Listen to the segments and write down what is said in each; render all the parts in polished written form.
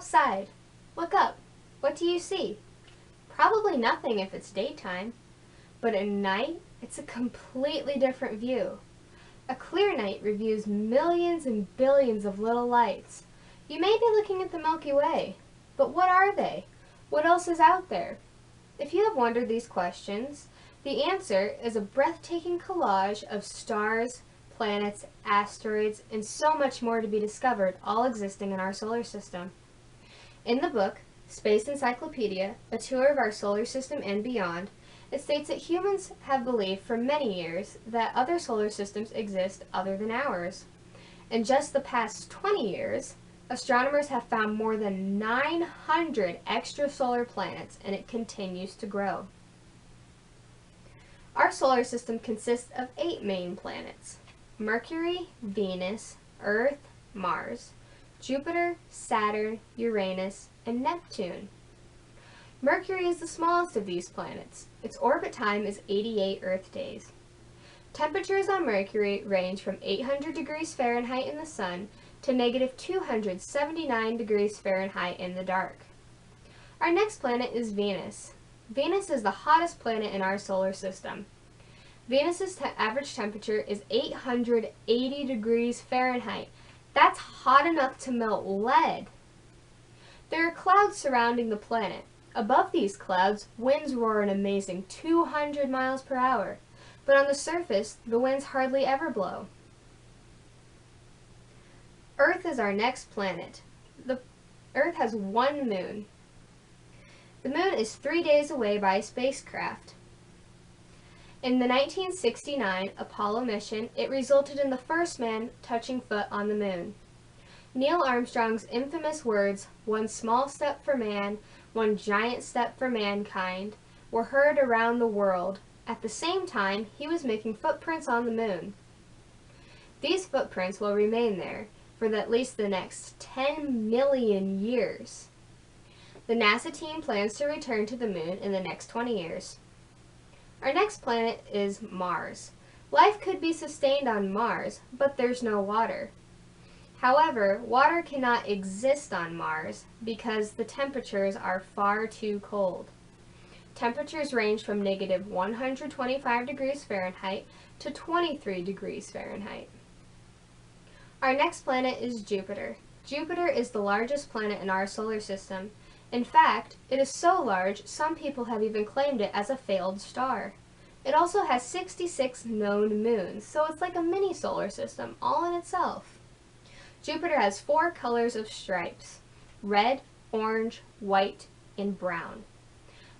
outside. Look up. What do you see? Probably nothing if it's daytime. But at night, it's a completely different view. A clear night reveals millions and billions of little lights. You may be looking at the Milky Way, but what are they? What else is out there? If you have wondered these questions, the answer is a breathtaking collage of stars, planets, asteroids, and so much more to be discovered, all existing in our solar system. In the book, Space Encyclopedia, A Tour of Our Solar System and Beyond, it states that humans have believed for many years that other solar systems exist other than ours. In just the past 20 years, astronomers have found more than 900 extrasolar planets, and it continues to grow. Our solar system consists of 8 main planets: Mercury, Venus, Earth, Mars, Jupiter, Saturn, Uranus, and Neptune. Mercury is the smallest of these planets. Its orbit time is 88 Earth days. Temperatures on Mercury range from 800 degrees Fahrenheit in the sun to negative 279 degrees Fahrenheit in the dark. Our next planet is Venus. Venus is the hottest planet in our solar system. Venus's average temperature is 880 degrees Fahrenheit. That's hot enough to melt lead. There are clouds surrounding the planet. Above these clouds, winds roar an amazing 200 miles per hour, but on the surface, the winds hardly ever blow. Earth is our next planet. The Earth has one moon. The moon is 3 days away by a spacecraft. In the 1969 Apollo mission, it resulted in the first man touching foot on the moon. Neil Armstrong's infamous words, "One small step for man, one giant step for mankind," were heard around the world. At the same time, he was making footprints on the moon. These footprints will remain there for at least the next 10 million years. The NASA team plans to return to the moon in the next 20 years. Our next planet is Mars. Life could be sustained on Mars, but there's no water. However, water cannot exist on Mars because the temperatures are far too cold. Temperatures range from negative 125 degrees Fahrenheit to 23 degrees Fahrenheit. Our next planet is Jupiter. Jupiter is the largest planet in our solar system. In fact, it is so large, some people have even claimed it as a failed star. It also has 66 known moons, so it's like a mini solar system all in itself. Jupiter has 4 colors of stripes: red, orange, white, and brown.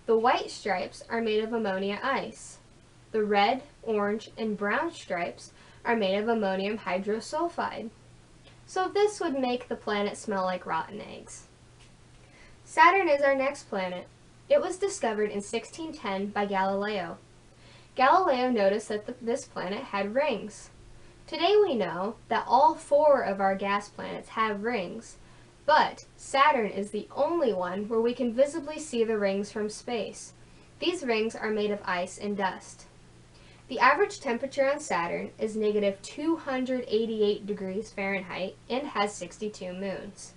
The white stripes are made of ammonia ice. The red, orange, and brown stripes are made of ammonium hydrosulfide. So this would make the planet smell like rotten eggs. Saturn is our next planet. It was discovered in 1610 by Galileo. Galileo noticed that this planet had rings. Today we know that all 4 of our gas planets have rings, but Saturn is the only one where we can visibly see the rings from space. These rings are made of ice and dust. The average temperature on Saturn is negative 288 degrees Fahrenheit and has 62 moons.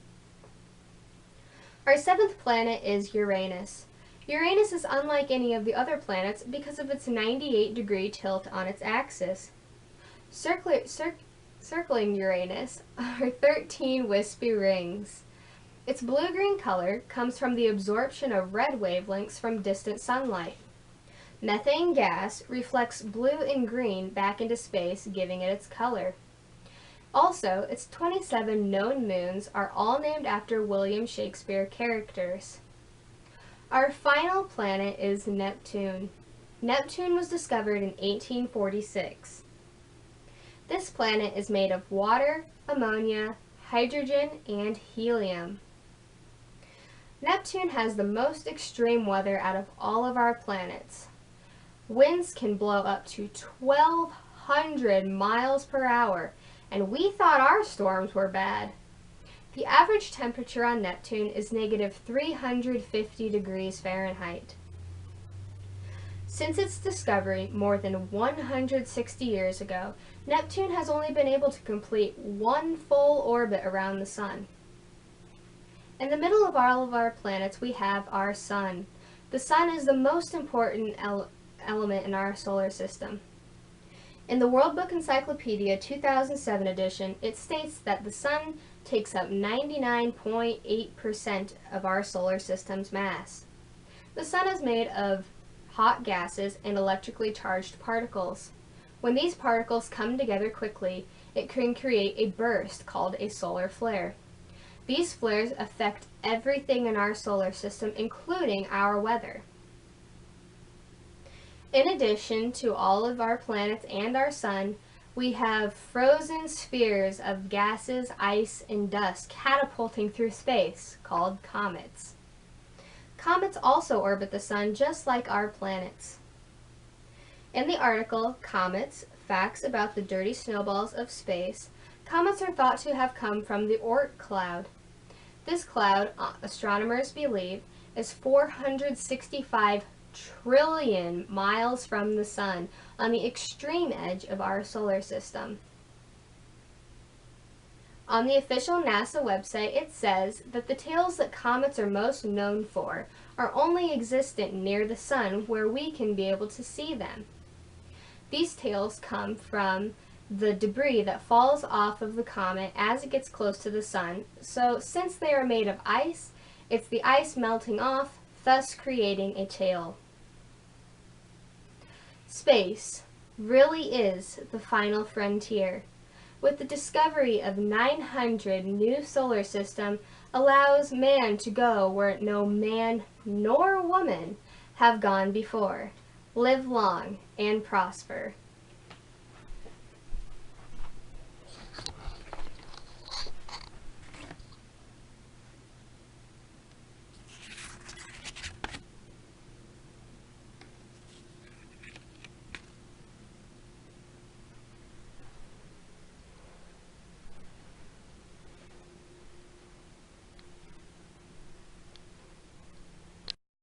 Our 7th planet is Uranus. Uranus is unlike any of the other planets because of its 98-degree tilt on its axis. Circling Uranus are 13 wispy rings. Its blue-green color comes from the absorption of red wavelengths from distant sunlight. Methane gas reflects blue and green back into space, giving it its color. Also, its 27 known moons are all named after William Shakespeare characters. Our final planet is Neptune. Neptune was discovered in 1846. This planet is made of water, ammonia, hydrogen, and helium. Neptune has the most extreme weather out of all of our planets. Winds can blow up to 1,200 miles per hour, and we thought our storms were bad. The average temperature on Neptune is negative 350 degrees Fahrenheit. Since its discovery more than 160 years ago, Neptune has only been able to complete one full orbit around the Sun. In the middle of all of our planets, we have our sun. The sun is the most important element in our solar system. In the World Book Encyclopedia 2007 edition, it states that the sun takes up 99.8% of our solar system's mass. The sun is made of hot gases and electrically charged particles. When these particles come together quickly, it can create a burst called a solar flare. These flares affect everything in our solar system, including our weather. In addition to all of our planets and our sun, we have frozen spheres of gases, ice, and dust catapulting through space, called comets. Comets also orbit the sun just like our planets. In the article, Comets, Facts About the Dirty Snowballs of Space, comets are thought to have come from the Oort cloud. This cloud, astronomers believe, is 465 trillion miles from the sun on the extreme edge of our solar system. On the official NASA website, it says that the tails that comets are most known for are only existent near the sun where we can be able to see them. These tails come from the debris that falls off of the comet as it gets close to the sun, so since they are made of ice, it's the ice melting off, thus creating a tail. Space really is the final frontier. With the discovery of 900 new solar systems allows man to go where no man nor woman have gone before. Live long and prosper.